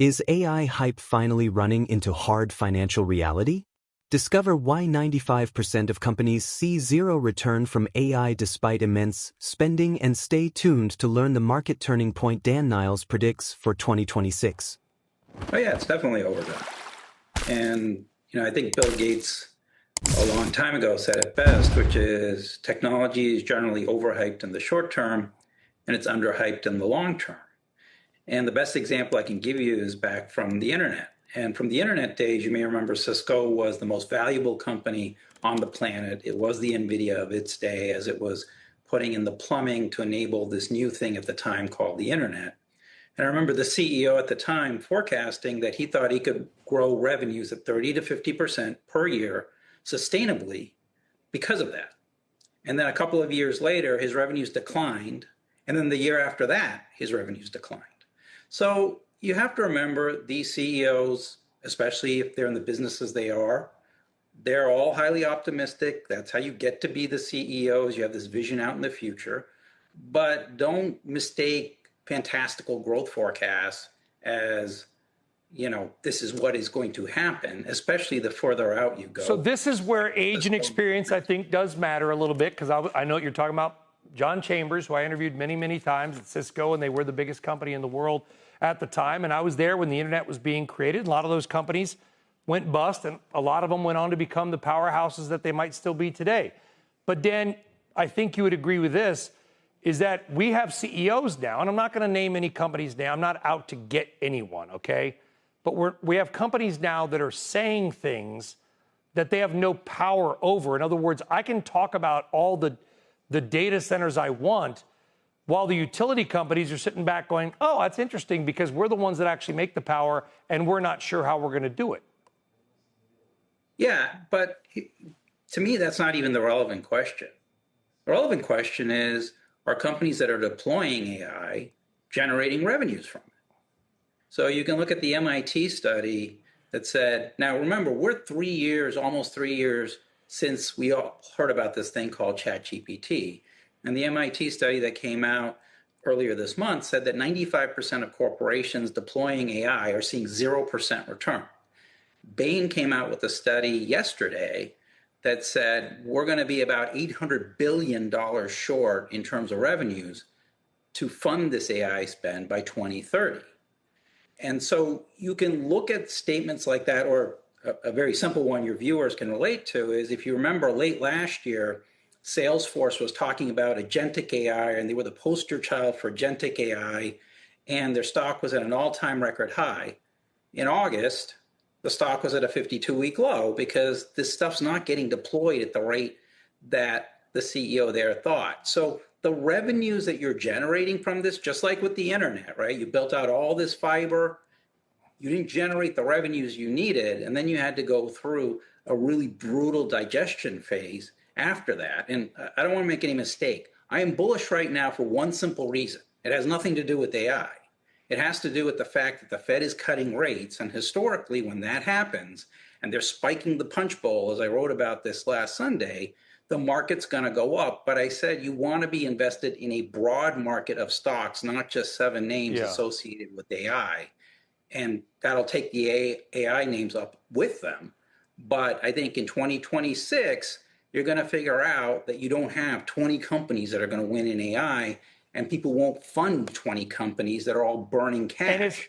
Is AI hype finally running into hard financial reality? Discover why 95% of companies see zero return from AI despite immense spending, and stay tuned to learn the market turning point Niles predicts for 2026. Oh yeah, it's definitely overdone. And, I think Bill Gates a long time ago said it best, which is technology is generally overhyped in the short term and it's underhyped in the long term. And the best example I can give you is back from the internet. And from the internet days, you may remember Cisco was the most valuable company on the planet. It was the NVIDIA of its day, as it was putting in the plumbing to enable this new thing at the time called the internet. And I remember the CEO at the time forecasting that he thought he could grow revenues at 30 to 50% per year sustainably because of that. And then a couple of years later, his revenues declined. And then the year after that, his revenues declined. So you have to remember these CEOs, especially if they're in the businesses they are, they're all highly optimistic. That's how you get to be the CEOs. You have this vision out in the future. But don't mistake fantastical growth forecasts as, this is what is going to happen, especially the further out you go. So this is where age and experience, I think, does matter a little bit, because I know what you're talking about. John Chambers, who I interviewed many, many times at Cisco, and they were the biggest company in the world at the time. And I was there when the internet was being created. A lot of those companies went bust, and a lot of them went on to become the powerhouses that they might still be today. But Dan, I think you would agree with this, is that we have CEOs now, and I'm not going to name any companies now. I'm not out to get anyone, okay? But we have companies now that are saying things that they have no power over. In other words, I can talk about all the data centers I want, while the utility companies are sitting back going, oh, that's interesting, because we're the ones that actually make the power, and we're not sure how we're going to do it. Yeah, but to me, that's not even the relevant question. The relevant question is, are companies that are deploying AI generating revenues from it? So you can look at the MIT study that said, now remember, we're almost 3 years since we all heard about this thing called ChatGPT. And the MIT study that came out earlier this month said that 95% of corporations deploying AI are seeing 0% return. Bain came out with a study yesterday that said we're going to be about $800 billion short in terms of revenues to fund this AI spend by 2030. And so you can look at statements like that, or a very simple one your viewers can relate to is, if you remember late last year, Salesforce was talking about agentic AI, and they were the poster child for agentic AI, and their stock was at an all-time record high. In August, the stock was at a 52-week low because this stuff's not getting deployed at the rate that the CEO there thought. So the revenues that you're generating from this, just like with the internet, right? You built out all this fiber, you didn't generate the revenues you needed, and then you had to go through a really brutal digestion phase after that. And I don't want to make any mistake. I am bullish right now for one simple reason. It has nothing to do with AI. It has to do with the fact that the Fed is cutting rates. And historically, when that happens, and they're spiking the punch bowl, as I wrote about this last Sunday, the market's going to go up. But I said you want to be invested in a broad market of stocks, not just 7 names associated with AI. And that'll take the AI names up with them. But I think in 2026, you're going to figure out that you don't have 20 companies that are going to win in AI, and people won't fund 20 companies that are all burning cash.